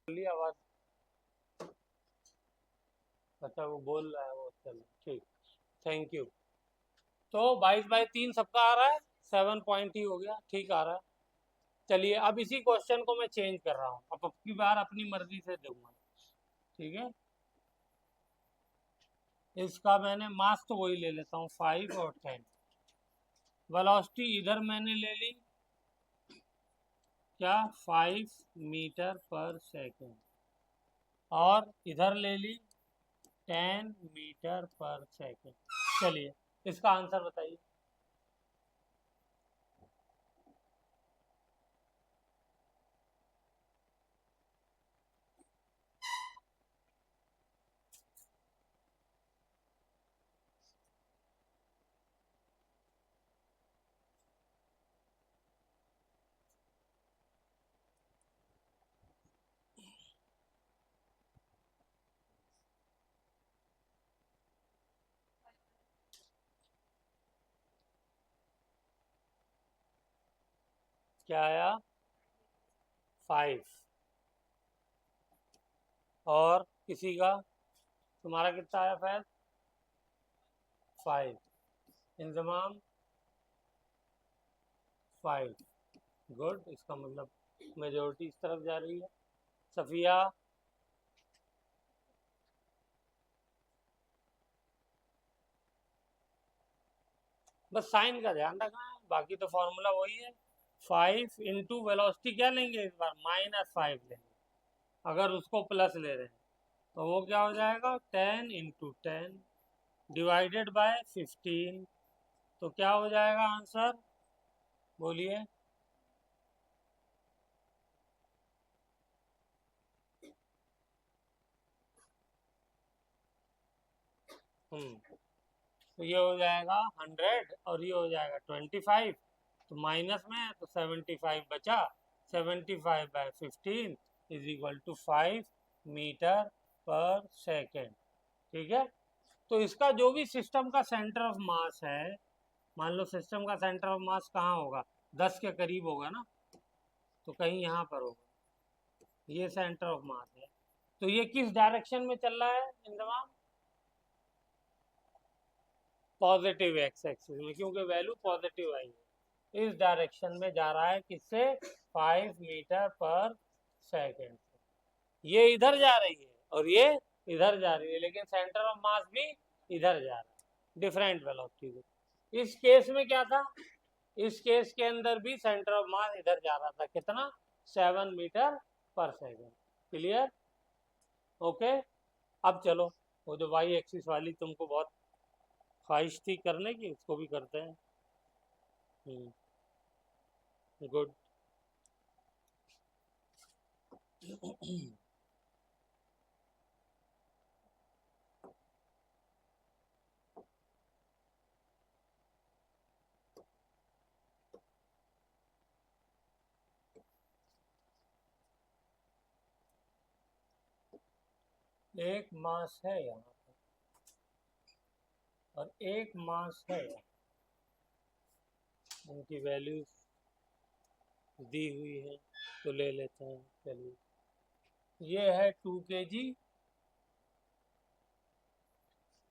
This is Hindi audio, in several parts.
बोलिए आवाज। अच्छा वो बोल रहा है वो, चलो ठीक। Thank you. तो 22/3 सबका आ रहा है, 7 पॉइंट ही हो गया, ठीक आ रहा है। चलिए अब इसी क्वेश्चन को मैं चेंज कर रहा हूँ, अब की बार अपनी मर्जी से दूंगा। ठीक है, इसका मैंने मास तो वही ले लेता हूँ 5 और 10। वेलोसिटी इधर मैंने ले ली क्या, 5 मीटर पर सेकेंड, और इधर ले ली 10 मीटर पर सेकेंड। चलिए इसका आंसर बताइए। क्या आया, 5। और किसी का, तुम्हारा कितना आया फैज? 5। इंजमाम 5। गुड, इसका मतलब मेजोरिटी इस तरफ जा रही है। सफिया, बस साइन का ध्यान रखना है, बाकी तो फॉर्मूला वही है। 5 इंटू वेलोसिटी क्या लेंगे इस बार, -5 लेंगे। अगर उसको प्लस ले रहे हैं तो वो क्या हो जाएगा, 10 × 10 डिवाइडेड बाय 15। तो क्या हो जाएगा आंसर, बोलिए। तो ये हो जाएगा 100 और ये हो जाएगा 25। तो माइनस में है तो 75 बचा। 75/15 = 5 मीटर पर सेकेंड। ठीक है, तो इसका जो भी सिस्टम का सेंटर ऑफ मास है, मान लो सिस्टम का सेंटर ऑफ मास कहाँ होगा, 10 के करीब होगा ना, तो कहीं यहाँ पर होगा, ये सेंटर ऑफ मास है। तो ये किस डायरेक्शन में चल रहा है इंतजाम, पॉजिटिव एक्स एक्सिस में, क्योंकि वैल्यू पॉजिटिव आई है। इस डायरेक्शन में जा रहा है, किससे, 5 मीटर पर सेकेंड। ये इधर जा रही है और ये इधर जा रही है, लेकिन सेंटर ऑफ मास भी इधर जा रहा है, डिफरेंट वेलोसिटी पे। इस केस में क्या था, इस केस के अंदर भी सेंटर ऑफ मास इधर जा रहा था, कितना, 7 मीटर पर सेकेंड। Clear, okay. अब चलो, वो जो वाई एक्सिस वाली तुमको बहुत ख्वाहिश थी करने की, उसको भी करते हैं। गुड। एक मास है यहाँ पर और एक मास है यहाँ, उनकी वैल्यूज दी हुई है, तो ले लेते हैं। चलिए, ये है 2 kg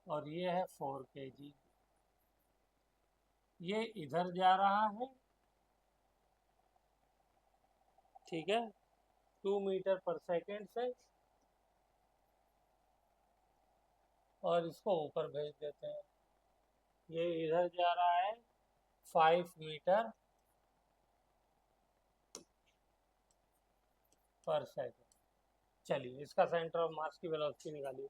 और ये है 4 kg। ये इधर जा रहा है, ठीक है, 2 मीटर पर सेकेंड से, और इसको ऊपर भेज देते हैं। ये इधर जा रहा है 5 मीटर पर सेकेंड। चलिए इसका सेंटर ऑफ मास की वेलोसिटी निकालिए।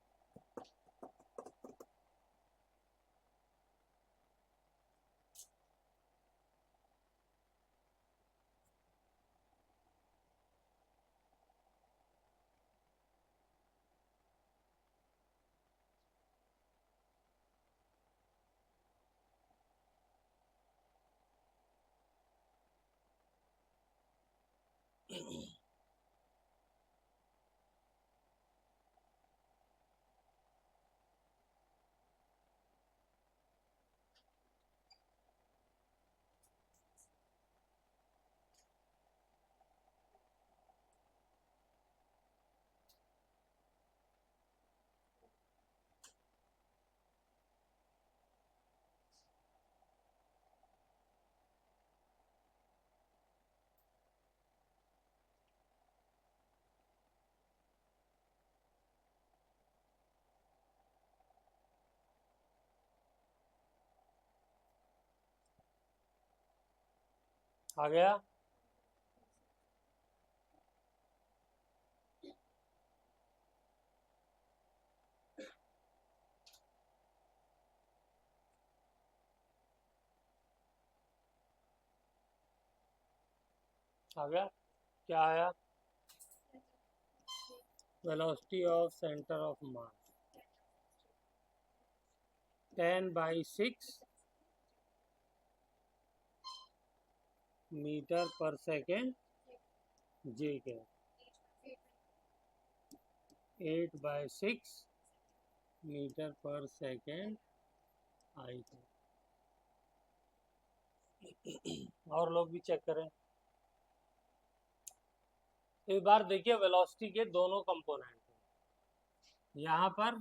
आ गया? आ गया? क्या आया? Velocity of centre of mass 10/6 metre पर सेकेंड जे के 8/6 मीटर पर सेकेंड आई के। और लोग भी चेक करें। इस बार देखिए वेलोसिटी के दोनों कंपोनेंट हैं। यहाँ पर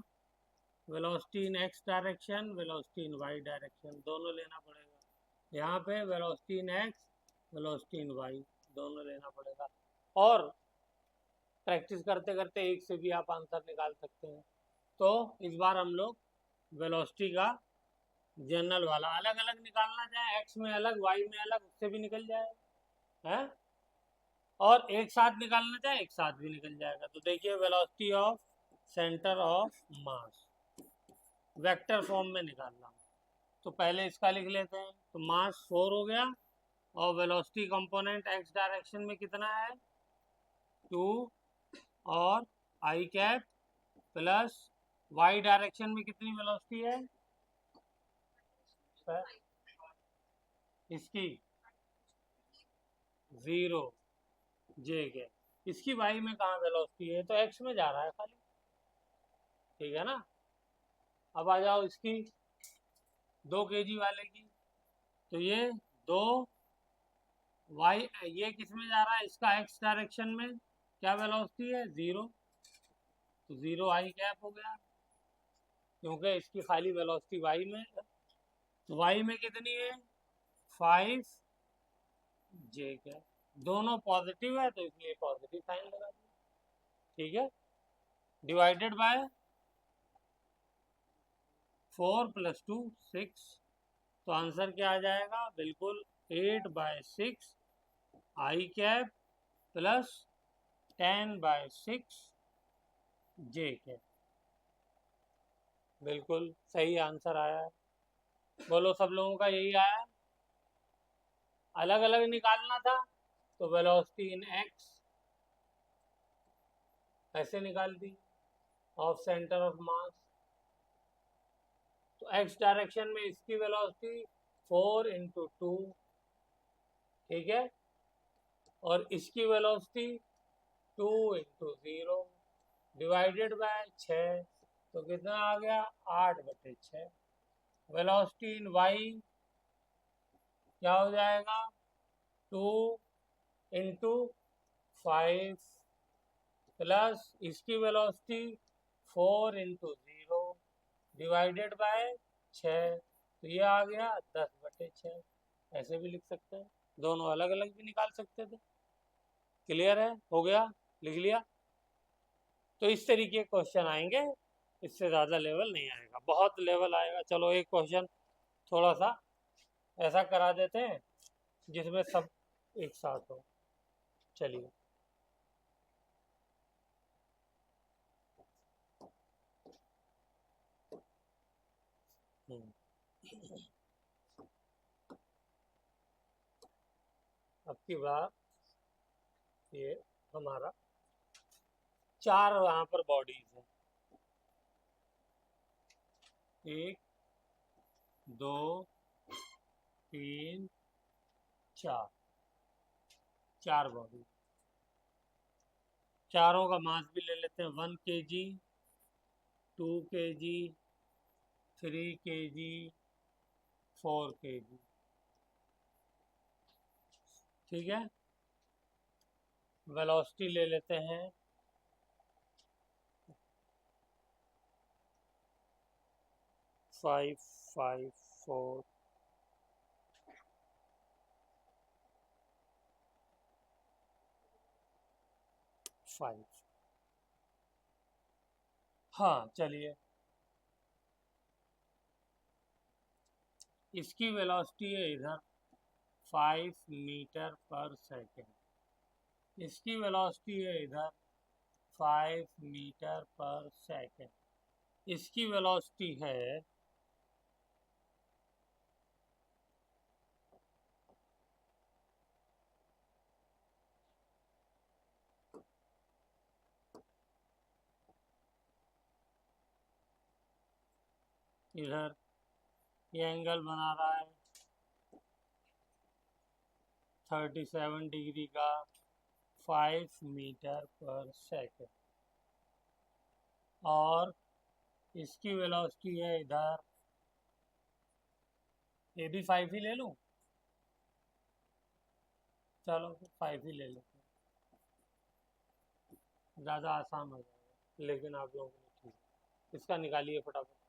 velocity in x direction, velocity in y direction दोनों लेना पड़ेगा। यहाँ पे velocity in x, velocity in y दोनों लेना पड़ेगा। और प्रैक्टिस करते करते एक से भी आप आंसर निकाल सकते हैं। तो इस बार हम लोग वेलोसिटी का जनरल वाला अलग अलग निकालना चाहे, एक्स में अलग वाई में अलग, उससे भी निकल जाएगा है, और एक साथ निकालना चाहे एक साथ भी निकल जाएगा। तो देखिए velocity of centre of mass vector form में निकालना, तो पहले इसका लिख लेते हैं। तो मास 4 हो गया और वेलोसिटी कंपोनेंट एक्स डायरेक्शन में कितना है 2 और आई कैप प्लस वाई डायरेक्शन में कितनी वेलोसिटी है इसकी 0 जे के। इसकी वाई में कहाँ वेलोसिटी है, तो एक्स में जा रहा है खाली, ठीक है ना। अब आ जाओ इसकी 2 kg वाले की, तो ये 2 वाई, ये किस में जा रहा है, इसका एक्स डायरेक्शन में क्या वेलोसिटी है 0, तो 0 आई कैप हो गया क्योंकि इसकी खाली वेलोसिटी वाई में है। तो वाई में कितनी है 5 जे कैप, दोनों पॉजिटिव है तो इसलिए पॉजिटिव साइन लगा दिया, ठीक है। डिवाइडेड बाय 4 + 2 6, तो आंसर क्या आ जाएगा बिल्कुल 8/6 आई कैप प्लस 10/6 जे कैप, बिल्कुल सही आंसर आया है। बोलो सब लोगों का यही आया है। अलग अलग निकालना था तो वेलोसिटी इन एक्स ऐसे निकाल दी ऑफ सेंटर ऑफ मास, तो एक्स डायरेक्शन में इसकी वेलोसिटी 4 × 2, ठीक है, और इसकी वेलोसिटी 2 × 0 डिवाइडेड बाय 6, तो कितना आ गया 8/6। वेलोसिटी इन वाई क्या हो जाएगा 2 × 5 प्लस इसकी वेलोसिटी 4 × 0 डिवाइडेड बाय 6, तो ये आ गया 10/6। ऐसे भी लिख सकते हैं, दोनों अलग अलग भी निकाल सकते थे। क्लियर है, हो गया, लिख लिया। तो इस तरीके के क्वेश्चन आएंगे, इससे ज़्यादा लेवल नहीं आएगा, बहुत लेवल आएगा। चलो एक क्वेश्चन थोड़ा सा ऐसा करा देते हैं जिसमें सब एक साथ हो। चलिए अब की बार ये हमारा 4 यहाँ पर बॉडीज है, 1 2 3 4, 4 बॉडी, चारों का मास भी ले लेते हैं। 1 kg, 2 kg, 3 kg, 4 kg, ठीक है। वेलोसिटी ले लेते हैं 5 5 4 5। हाँ चलिए, इसकी वेलोसिटी है इधर 5 मीटर पर सेकेंड। इसकी वेलोसिटी है इधर 5 मीटर पर सेकेंड। इसकी वेलोसिटी है इधर, ये एंगल बना रहा है 37 डिग्री का 5 मीटर पर सेकेंड, और इसकी वेलोसिटी है इधर, ये भी 5 ही ले लूँ, चलो 5 ही ले लेते हैं, ज़्यादा आसान हो जाएगा, लेकिन आप लोगों को ठीक है। इसका निकालिए फटाफट।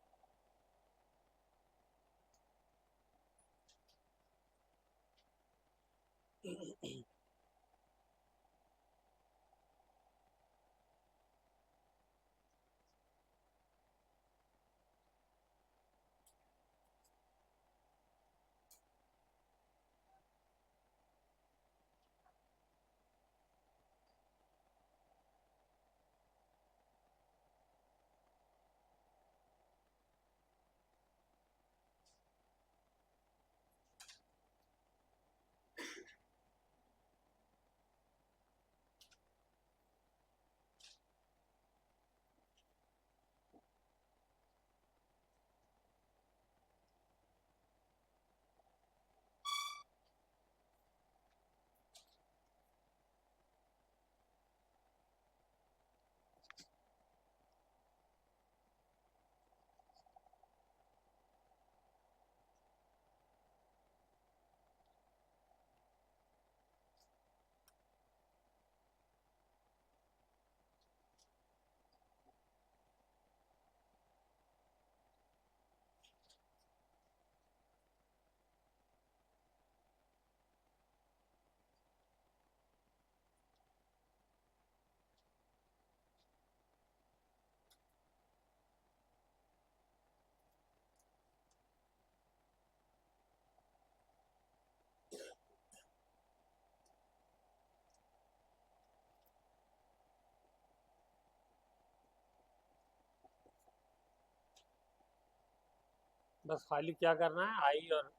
बस खाली क्या करना है, आई और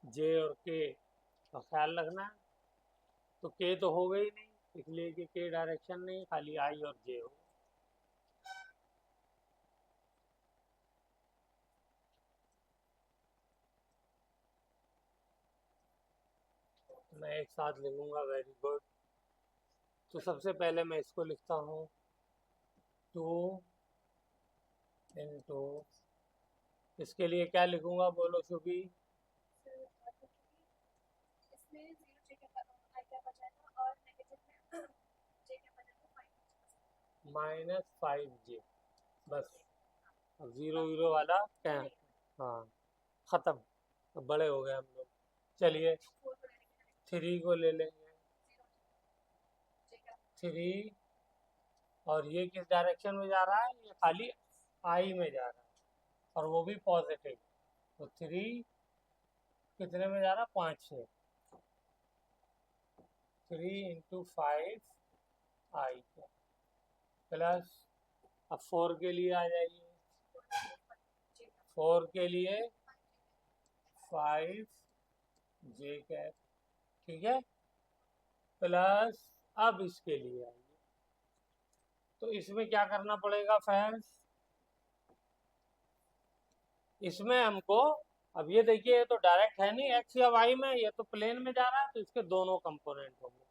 जे और के का ख्याल रखना है। तो के तो हो गई नहीं, इसलिए कि के डायरेक्शन नहीं, खाली आई और जे हो। मैं एक साथ लिखूंगा, वेरी गुड। तो सबसे पहले मैं इसको लिखता हूँ 2 इंटू, इसके लिए क्या लिखूंगा बोलो शुभी? -5j, बस। अब 0 0 वाला क्या, हाँ ख़त्म, अब बड़े हो गए हम लोग। चलिए 3 को ले लेंगे, 3, और ये किस डायरेक्शन में जा रहा है, ये खाली आई में जा रहा है, और वो भी पॉजिटिव। तो 3 कितने में जा रहा है, 5 से, 3 इंटू 5 आई प्लस, अब 4 के लिए आ जाइए, 4 के लिए 5 जे कैप, ठीक है, प्लस अब इसके लिए आइए। तो इसमें क्या करना पड़ेगा फ्रेंड्स, इसमें हमको, अब ये देखिए ये तो डायरेक्ट है नहीं एक्स या वाई में, ये तो प्लेन में जा रहा है, तो इसके दोनों कंपोनेंट होंगे।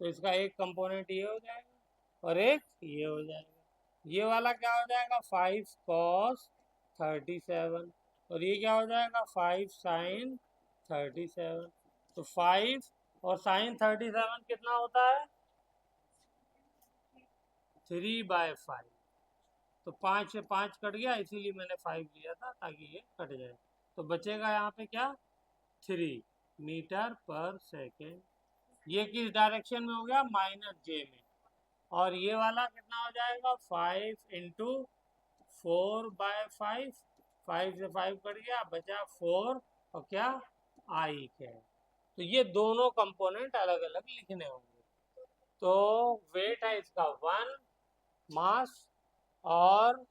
तो इसका एक कंपोनेंट ये हो जाएगा और एक ये हो जाएगा। ये वाला क्या हो जाएगा, 5 cos 37, और ये क्या हो जाएगा, 5 sin 37। तो 5 और sin 37 कितना होता है, 3/5। तो 5 से 5 कट गया, इसीलिए मैंने 5 लिया था ताकि ये कट जाए। तो बचेगा यहाँ पे क्या, 3 मीटर पर सेकेंड। ये किस डायरेक्शन में हो गया, -j में। और ये वाला कितना हो जाएगा, 5 इंटू 4/5, 5 से 5 कट गया, बचा 4, और क्या, आई है। तो ये दोनों कंपोनेंट अलग अलग लिखने होंगे। तो वेट है इसका 1 मास, और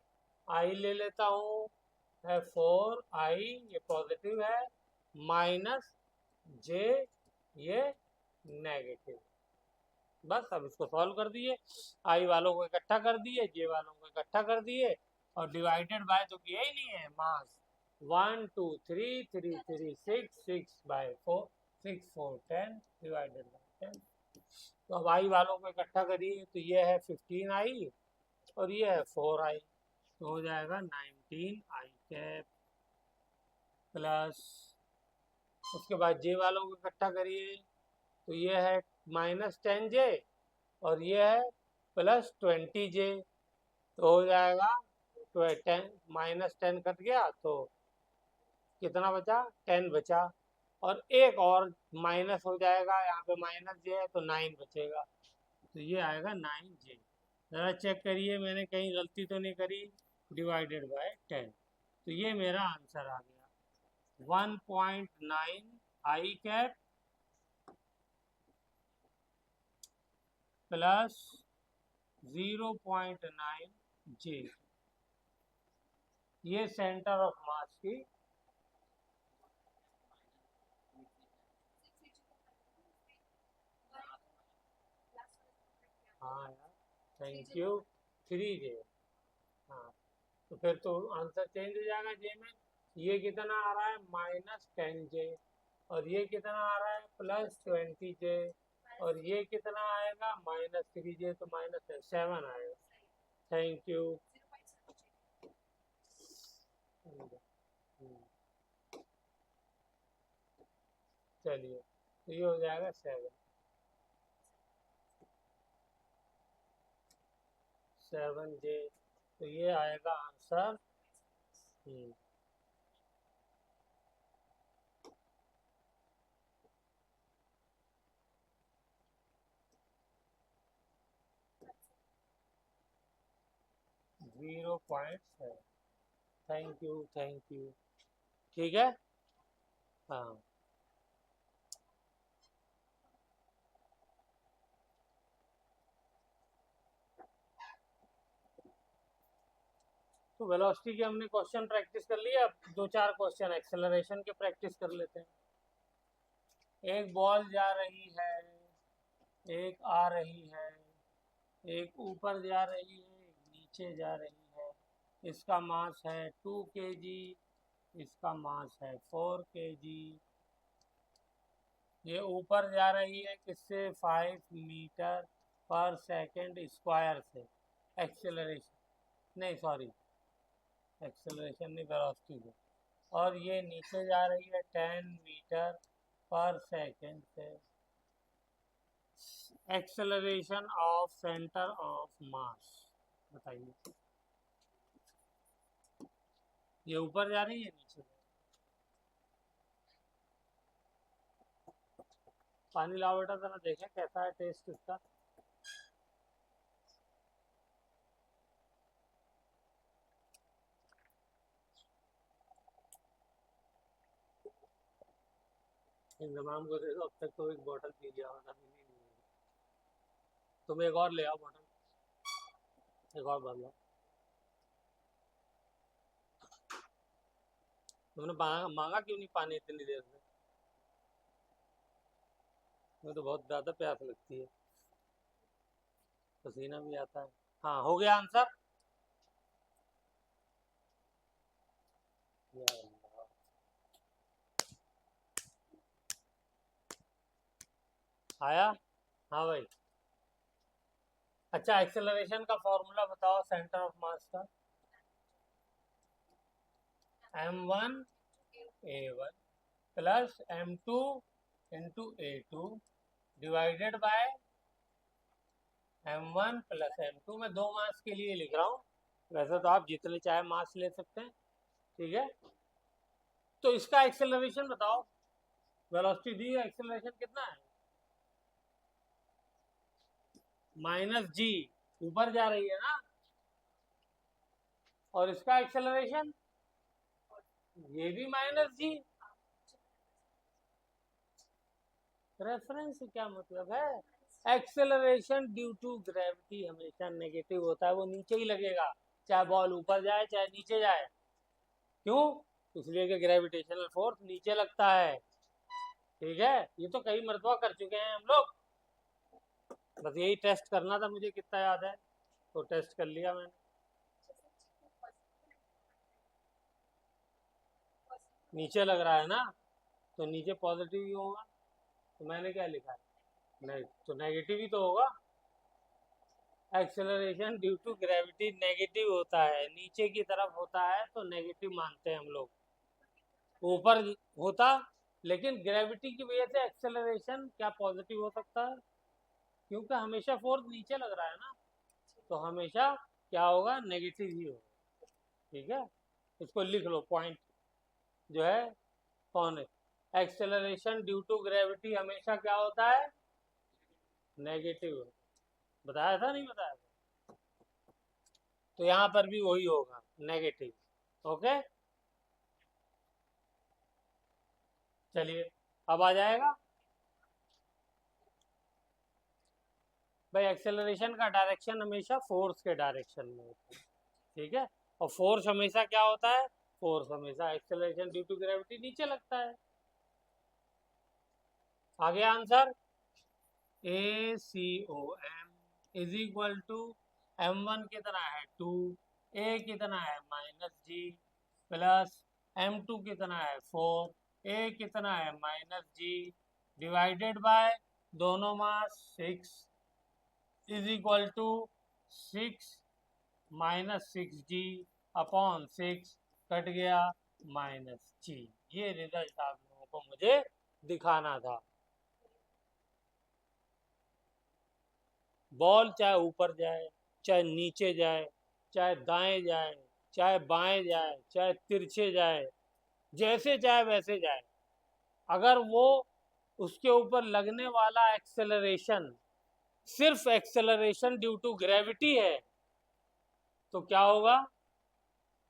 आई ले लेता हूँ है 4 आई, ये पॉजिटिव है, माइनस जे ये नेगेटिव। बस अब इसको सॉल्व कर दिए, आई वालों को इकट्ठा कर दिए, जे वालों को इकट्ठा कर दिए, और डिवाइडेड बाय तो किया ही नहीं है मास। 1 2 3 3 3 6 6 बाय 4 6 4 10 डिवाइडेड बाय 10। तो अब आई वालों को इकट्ठा करिए, तो ये है 15 आई और ये है 4 आई, तो हो जाएगा 19 आई कैप प्लस, उसके बाद जे वालों को इकट्ठा करिए, तो ये है -10 जे और ये है +20 जे, तो हो जाएगा 10 -10 कट गया तो कितना बचा, 10 बचा, और एक और माइनस हो जाएगा, यहाँ पे -जे है तो 9 बचेगा, तो ये आएगा 9 जे। ज़रा चेक करिए मैंने कहीं गलती तो नहीं करी, डिवाइडेड बाय 10, तो ये मेरा आंसर आ गया 1.9 आई कैप प्लस 0.9 जे, ये सेंटर ऑफ मास की। हाँ यार, थैंक यू, 3 जे। हाँ, तो फिर तो आंसर चेंज हो जाएगा जे में। ये कितना आ रहा है -10 जे, और ये कितना आ रहा है +20 जे, और ये कितना आएगा -3 जे, तो -7 आएगा। Thank you. चलिए, तो ये हो जाएगा 7 जे, तो ये आएगा answer. 0.7। Thank you, thank you. ठीक है। हाँ, तो वेलोसिटी के हमने क्वेश्चन प्रैक्टिस कर लिया, अब 2-4 क्वेश्चन एक्सेलरेशन के प्रैक्टिस कर लेते हैं। एक बॉल जा रही है, एक आ रही है, एक ऊपर जा रही है, एक नीचे जा रही है, इसका मास है 2 kg, इसका मास है 4 kg। ये ऊपर जा रही है किससे, 5 मीटर/सेकंड स्क्वायर से, एक्सेलरेशन नहीं, सॉरी, एक्सेलरेशन नहीं, वेलोसिटी से। और ये नीचे जा रही है 10 मीटर/सेकंड से। एक्सेलरेशन ऑफ सेंटर ऑफ मास बताइए, ये ऊपर जा रही है नीचे। पानी लाओ बेटा, जरा देखें कैसा है टेस्ट इसका। इंतजाम को दे दो, अब तक तो एक बोतल पी लिया होगा, अभी नहीं लिया। तुम एक और ले आओ बोतल, एक और भर लो। तुमने मांगा क्यों नहीं पानी इतनी देर से? मुझे तो बहुत ज़्यादा प्यास लगती है, पसीना भी आता है। हाँ, हो गया आंसर। या अल्लाह। आया? हाँ भाई। अच्छा, एक्सेलरेशन का फॉर्मूला बताओ सेंटर ऑफ मास का। m1 a1 plus m2 into a2 divided by m1 plus m2। मैं 2 मास के लिए लिख रहा हूँ, वैसे तो आप जितने चाहे मास ले सकते हैं, ठीक है। तो इसका एक्सेलरेशन बताओ, वेलोसिटी दी है, एक्सेलरेशन कितना है, -g, ऊपर जा रही है ना, और इसका एक्सेलरेशन ये भी -g। रेफरेंस से क्या मतलब है? एक्सेलरेशन ड्यू टू ग्रेविटी हमेशा नेगेटिव होता है, वो नीचे ही लगेगा, चाहे बॉल ऊपर जाए चाहे नीचे जाए। क्यों? इसलिए कि ग्रेविटेशनल फोर्स नीचे लगता है। ठीक है, ये तो कई मर्तबा कर चुके हैं हम लोग, बस यही टेस्ट करना था मुझे कितना याद है, तो टेस्ट कर लिया मैंने। नीचे लग रहा है ना, तो नीचे पॉजिटिव ही होगा, तो मैंने क्या लिखा है? नहीं तो नेगेटिव ही तो होगा। Acceleration due to gravity negative होता है, नीचे की तरफ होता है तो नेगेटिव मानते हैं हम लोग। ऊपर होता, लेकिन ग्रेविटी की वजह से एक्सेलरेशन क्या पॉजिटिव हो सकता है? क्योंकि हमेशा फोर्स नीचे लग रहा है ना, तो हमेशा क्या होगा? नेगेटिव ही होगा। ठीक है, इसको लिख लो, पॉइंट जो है कौन है? एक्सेलरेशन ड्यू टू ग्रेविटी हमेशा क्या होता है? नेगेटिव। बताया था नहीं बताया था? तो यहाँ पर भी वही होगा, नेगेटिव। ओके, चलिए अब आ जाएगा भाई। एक्सेलरेशन का डायरेक्शन हमेशा फोर्स के डायरेक्शन में होता है। ठीक है, और फोर्स हमेशा क्या होता है? फोर्स हमेशा एक्सेलरेशन ड्यू टू ग्रेविटी नीचे लगता है। आगे answer A C O M is equal to M1 कितना है? 2। ए कितना है? -g प्लस M2 कितना है? 4। ए कितना है? -g डिवाइडेड बाय दोनों mass 6 is equal to 6 -6g upon 6 cut गया -g। ये रिजल्ट आप लोगों को मुझे दिखाना था। बॉल चाहे ऊपर जाए चाहे नीचे जाए, चाहे दाएं जाए चाहे बाएं जाए चाहे तिरछे जाए, जैसे चाहे वैसे जाए, अगर वो उसके ऊपर लगने वाला एक्सेलरेशन सिर्फ एक्सेलरेशन ड्यू टू ग्रेविटी है, तो क्या होगा?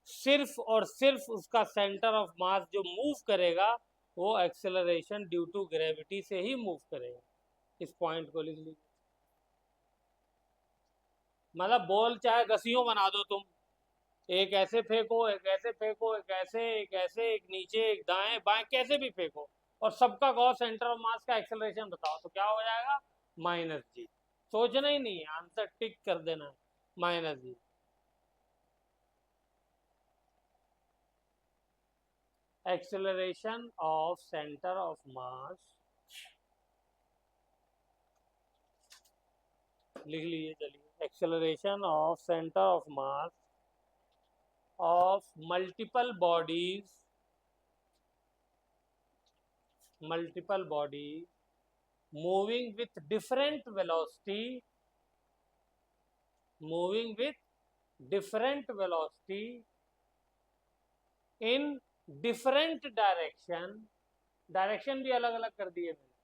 सिर्फ और सिर्फ उसका सेंटर ऑफ मास जो मूव करेगा वो एक्सेलरेशन ड्यू टू ग्रेविटी से ही मूव करेगा। इस पॉइंट को लिख लीजिए। मतलब बॉल चाहे गसियों बना दो तुम, एक ऐसे फेंको एक ऐसे फेंको एक ऐसे एक ऐसे एक नीचे एक दाएं बाएं, कैसे भी फेंको, और सबका गॉस सेंटर ऑफ मास का एक्सेलरेशन बताओ, तो क्या हो जाएगा? -g। सोचना ही नहीं है, आंसर टिक कर देना है, -g। Acceleration of centre of मास, लिख लीजिए चलिए। Acceleration of centre of mass of multiple bodies moving with different velocity in different direction भी अलग अलग कर दिए मैंने।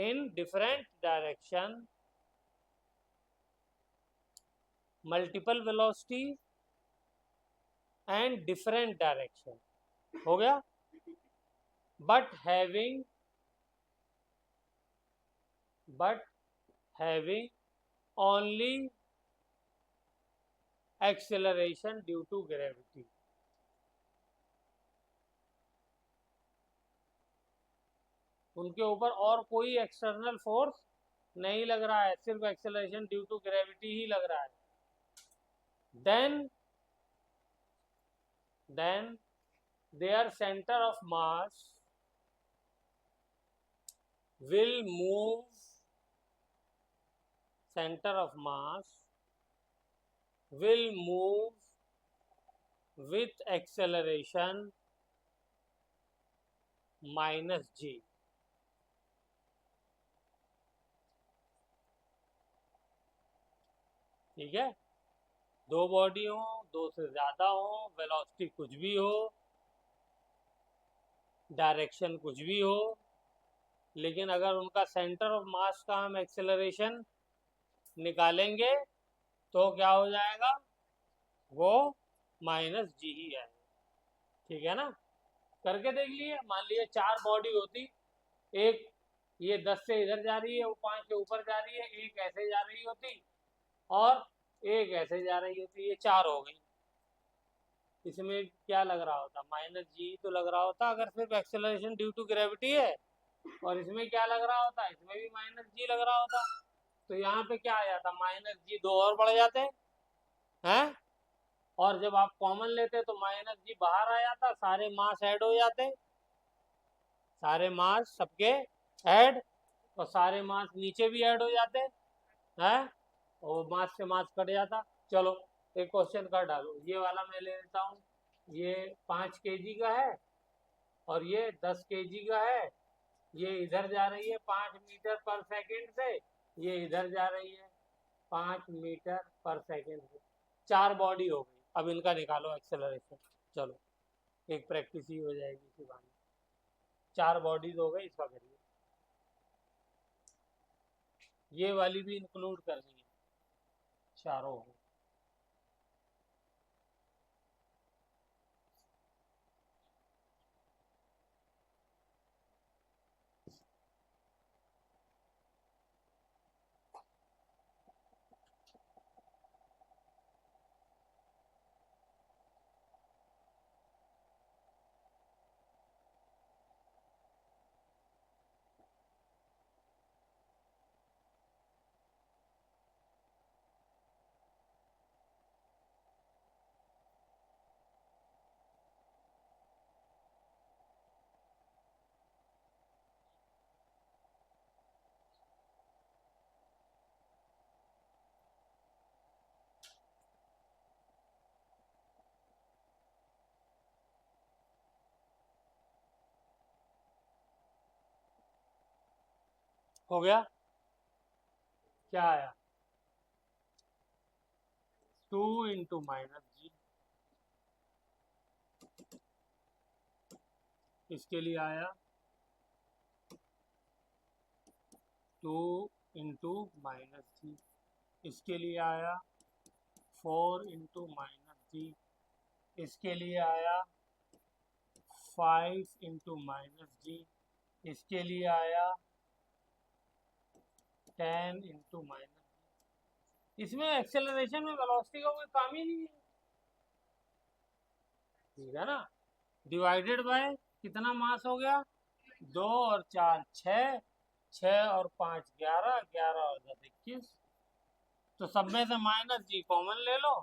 In different direction, multiple velocity and different direction, हो गया। but having only acceleration due to gravity। उनके ऊपर और कोई एक्सटर्नल फोर्स नहीं लग रहा है, सिर्फ एक्सेलरेशन ड्यू टू ग्रेविटी ही लग रहा है। then their center of mass will move with acceleration -g। ठीक है, दो बॉडी हो, दो से ज्यादा हो, वेलोसिटी कुछ भी हो, डायरेक्शन कुछ भी हो, लेकिन अगर उनका सेंटर ऑफ मास का हम एक्सेलरेशन निकालेंगे तो क्या हो जाएगा? वो -g ही आएगा। ठीक है ना, करके देख लिए। मान लीजिए 4 बॉडी होती एक ये 10 से इधर जा रही है, वो 5 से ऊपर जा रही है, एक ऐसे जा रही होती और एक ऐसे जा रही होती, ये 4 हो गई। इसमें क्या लग रहा होता, माइनस जी तो लग रहा होता अगर सिर्फ एक्सेलरेशन ड्यू टू ग्रेविटी है। और इसमें क्या लग रहा होता, इसमें भी माइनस जी लग रहा होता। तो यहाँ पे क्या आ जाता, माइनस जी दो और बढ़ जाते हैं। और जब आप कॉमन लेते तो माइनस जी बाहर आ जाता, सारे मास ऐड हो जाते, सारे मास सबके ऐड, और सारे मास नीचे भी ऐड हो जाते हैं, और मास से मास कट जाता। चलो एक क्वेश्चन कर डालो, ये वाला मैं ले लेता हूँ। ये 5 kg का है और ये 10 kg का है। ये इधर जा रही है 5 मीटर पर सेकेंड से, ये इधर जा रही है 5 मीटर पर सेकेंड से। 4 बॉडी हो गई। अब इनका निकालो एक्सेलरेशन। चलो एक प्रैक्टिस ही हो जाएगी इसी बहाने। 4 बॉडीज हो गई, इसका करिए। ये वाली भी इंक्लूड करनी है, चारों हो गई। हो गया, क्या आया, 2 × -g। इसके लिए आया 2 × -g। इसके लिए आया 4 × -g। इसके लिए आया 5 × -g। इसके लिए आया 10 × इसमें एक्सेलरेशन में वेलोसिटी का कोई काम ही नहीं है, ठीक है ना। डिवाइडेड बाय कितना मास हो गया, 2 और 4 6, 6 और 5 11, 11 और 10 21। तो सब में से माइनस जी कॉमन ले लो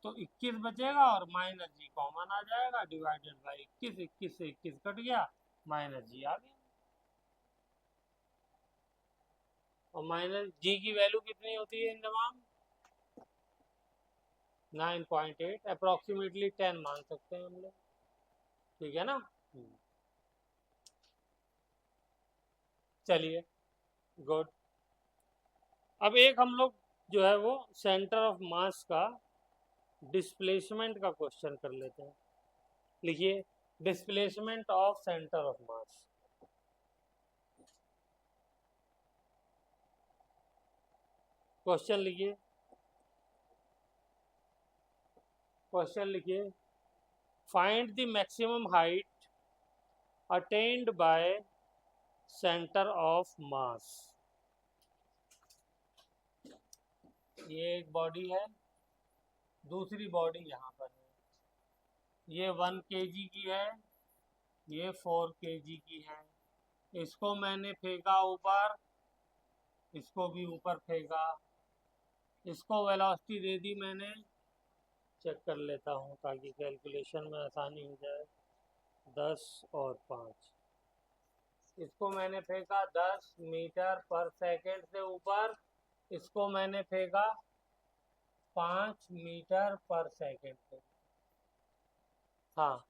तो 21 बचेगा, और माइनस जी कॉमन आ जाएगा, डिवाइडेड बाय 21, 21 से 21 कट गया, माइनस जी आ गया। और माइनस जी की वैल्यू कितनी होती है इन तमाम, 9.8, अप्रोक्सीमेटली 10 मान सकते हैं हम लोग, ठीक है ना। चलिए गुड। अब एक हम लोग जो है वो सेंटर ऑफ मास का डिस्प्लेसमेंट का क्वेश्चन कर लेते हैं। लिखिए, displacement of centre of mass. Question लिखिए, क्वेश्चन लिखिए, find the maximum height attend bye centre of मास। ये एक बॉडी है, दूसरी बॉडी यहाँ पर है। ये 1 kg की है, ये 4 kg की है। इसको मैंने फेंका ऊपर, इसको भी ऊपर फेंका, इसको वेलोसिटी दे दी मैंने। चेक कर लेता हूँ ताकि कैलकुलेशन में आसानी हो जाए। 10 और 5, इसको मैंने फेंका 10 मीटर पर सेकेंड से ऊपर, इसको मैंने फेंका 5 मीटर पर सेकेंड से। हाँ,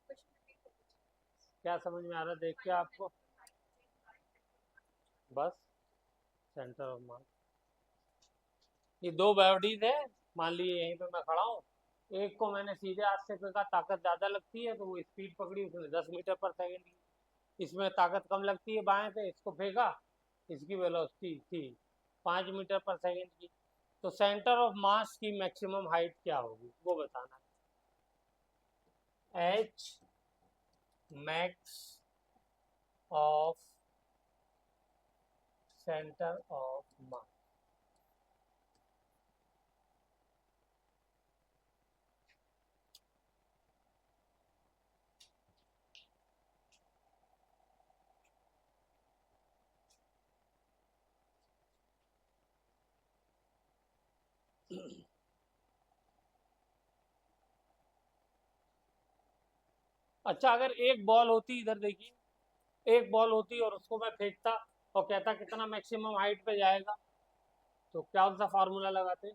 क्या समझ में आ रहा है देख के आपको, बस सेंटर ऑफ मास। ये दो बॉडीज है, मान लीजिए यहीं पे मैं खड़ा हूँ, एक को मैंने सीधे हाथ से फेंका, ताकत ज़्यादा लगती है तो वो स्पीड पकड़ी उसने 10 मीटर पर सेकेंड की। इसमें ताकत कम लगती है बाएं से, इसको फेंका, इसकी वेलोसिटी थी 5 मीटर पर सेकेंड की। तो सेंटर ऑफ मास की मैक्सिमम हाइट क्या होगी वो बताना है। H max of centre of मास। अच्छा, अगर एक बॉल होती, इधर देखिए, एक बॉल होती और उसको मैं फेंकता और कहता कितना मैक्सिमम हाइट पे जाएगा, तो क्या सा फार्मूला लगाते?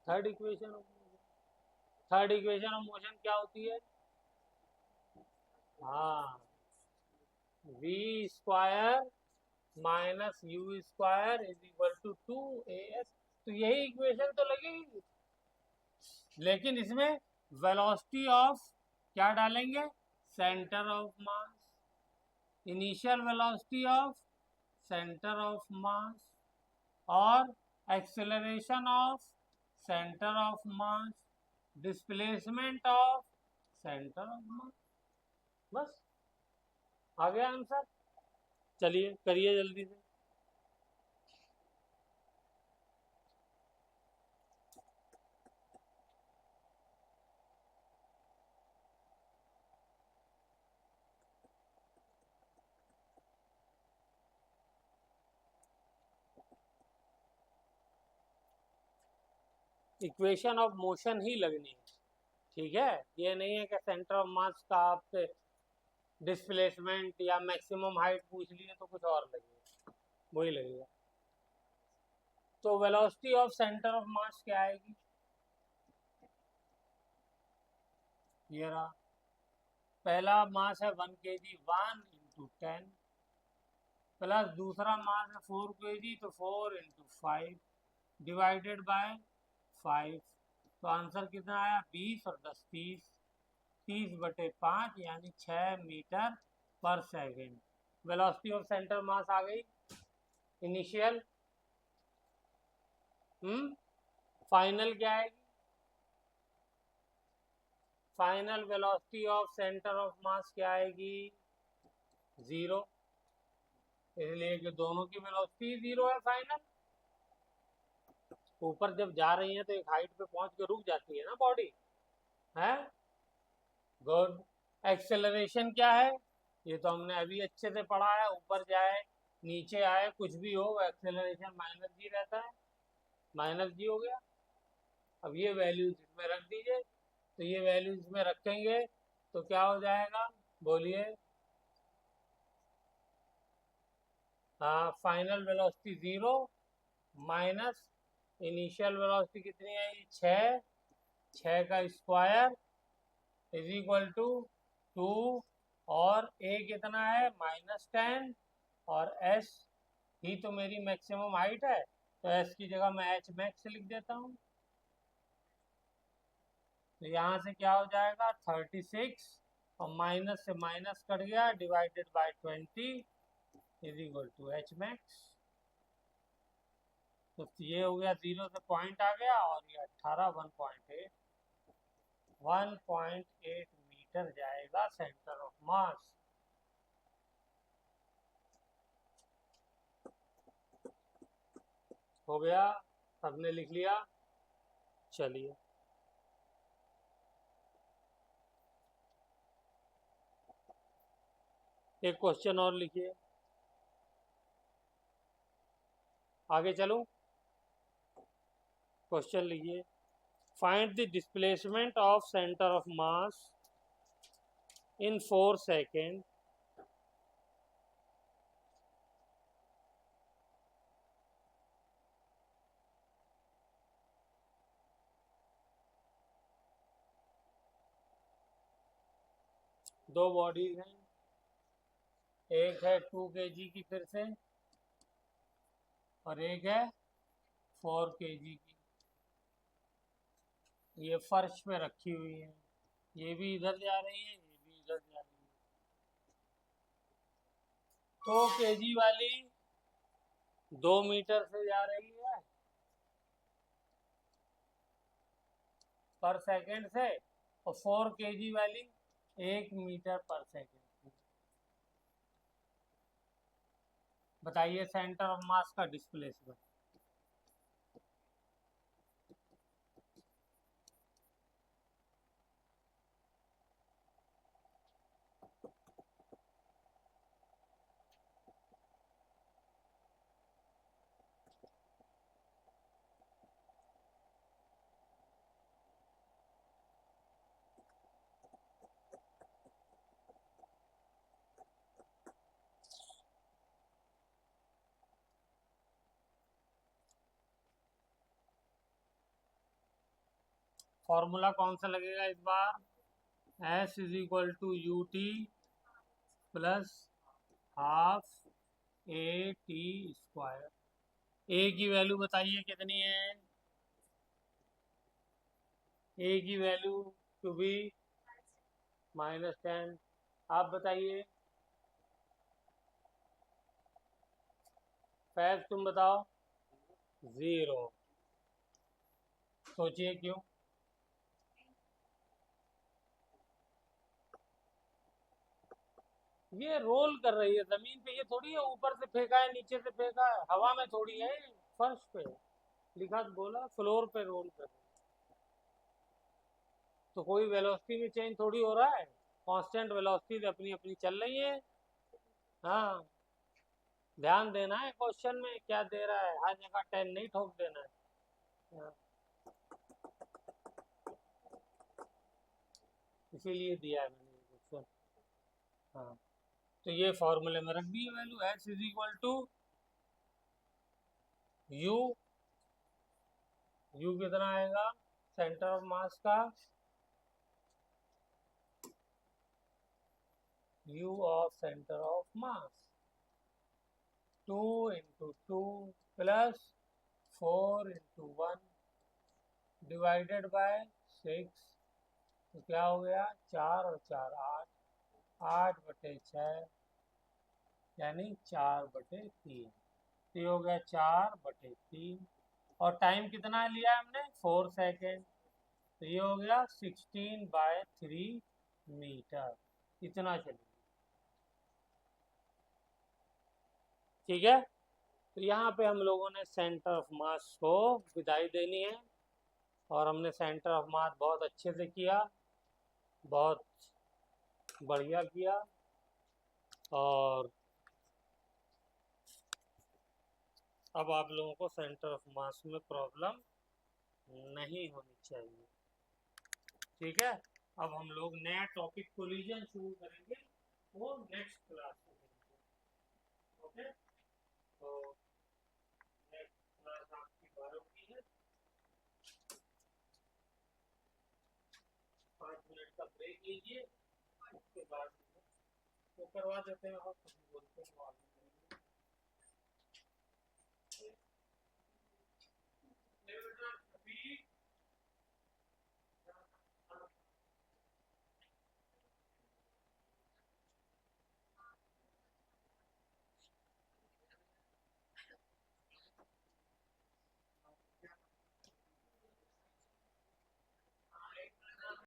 Third equation of motion. Third equation of motion क्या होती है? हाँ, v square minus u square is equal to 2 AS। तो यही इक्वेशन तो लगेगी, लेकिन इसमें वेलोसिटी ऑफ क्या डालेंगे? Centre of mass, initial velocity of centre of mass, और acceleration of centre of mass, displacement of centre of mass. बस आ गया आंसर। चलिए करिए जल्दी से। इक्वेशन ऑफ मोशन ही लगनी है, ठीक है? ये नहीं है कि सेंटर ऑफ मास का आपसे डिस्प्लेसमेंट या मैक्सिमम हाइट पूछ लिए तो कुछ और लगेगा, वही लगेगा। तो velocity of centre of mass क्या आएगी? ये रहा, पहला मास है 1 kg, 1 × 10, प्लस दूसरा मास है 4 kg, तो 4 × 5 डिवाइडेड बाय 5। तो आंसर कितना आया? 20 और 10 30, 30/5 यानी 6 मीटर पर second. Velocity of centre mass आ गई। इनिशियल, फाइनल क्या आएगी? Final velocity of centre of mass क्या आएगी? 0, इसलिए कि दोनों की वेलोसिटी 0 है फाइनल। ऊपर जब जा रही है तो एक हाइट पे पहुंच के रुक जाती है ना बॉडी, है? गुड। एक्सेलरेशन क्या है? ये तो हमने अभी अच्छे से पढ़ा है, ऊपर जाए नीचे आए कुछ भी हो, एक्सेलरेशन -g रहता है, -g हो गया। अब ये वैल्यूज इसमें रख दीजिए, तो ये वैल्यूज इसमें रखेंगे तो क्या हो जाएगा? बोलिए। हाँ, final velocity 0 minus initial velocity कितनी है? 6, 6 का स्क्वायर इज इक्वल टू 2, और ए कितना है? -10, और एस ही तो मेरी मैक्सिमम हाइट है, तो एस की जगह मैं एच मैक्स लिख देता हूँ। तो यहाँ से क्या हो जाएगा? 36, और माइनस से माइनस कट गया, divided by 20 is equal to h max. तो ये हो गया, 0 से पॉइंट आ गया, और ये 18 1.8 मीटर जाएगा सेंटर ऑफ मास। हो गया, सबने लिख लिया? चलिए एक क्वेश्चन और लिखिए, आगे चलो। क्वेश्चन लिखिए, find the displacement of centre of mass in 4 second दो बॉडीज हैं, एक है 2 kg की फिर से, और एक है 4 kg की। ये फर्श पे रखी हुई है, ये भी इधर जा रही है, ये भी इधर जा रही है। 2 kg वाली 2 मीटर से जा रही है पर सेकेंड से, और 4 kg वाली 1 मीटर पर सेकेंड। बताइए सेंटर ऑफ मास का डिस्प्लेसमेंट। फॉर्मूला कौन सा लगेगा इस बार? S is equal to u t plus half a t square. A की वैल्यू बताइए कितनी है? ए की वैल्यू टू बी -10। आप बताइए, फैज तुम बताओ। 0। सोचिए क्यों? ये रोल कर रही है जमीन पे, ये थोड़ी है ऊपर से फेंका है नीचे से फेंका है, हवा में थोड़ी है, फर्श पे लिखा तो बोला फ्लोर पे रोल कर रही है। तो कोई वेलोसिटी में चेंज थोड़ी हो रहा है, कांस्टेंट वेलोसिटी अपनी अपनी चल रही है। हाँ, ध्यान देना है क्वेश्चन में क्या दे रहा है, हर जगह 10 नहीं ठोक देना है। हाँ, इसीलिए दिया है मैंने क्वेश्चन। हाँ, तो ये फॉर्मूले में रख दिए value. H is equal to u. U कितना आएगा सेंटर ऑफ मास का? U of centre of mass 2 into 2 plus 4 into 1 divided by 6। तो क्या हो गया? 4 और 4 8, 8/6 यानी 4/3। तो ये हो गया 4/3। और टाइम कितना लिया है हमने? 4 सेकेंड। तो ये हो गया 16/3 मीटर। इतना चलिए, ठीक है। तो यहाँ पे हम लोगों ने सेंटर ऑफ मास को विदाई देनी है, और हमने सेंटर ऑफ मास बहुत अच्छे से किया, बहुत बढ़िया किया। और अब आप लोगों को सेंटर ऑफ मास में प्रॉब्लम नहीं होनी चाहिए, ठीक है। अब हम लोग नया टॉपिक कोलिजन शुरू करेंगे, वो नेक्स्ट क्लास में करेंगे। ओके, तो नेक्स्ट क्लास आपकी 12 की है। 5 मिनट का ब्रेक लीजिए, उसके बाद वो करवा देते हैं और बोलते हैं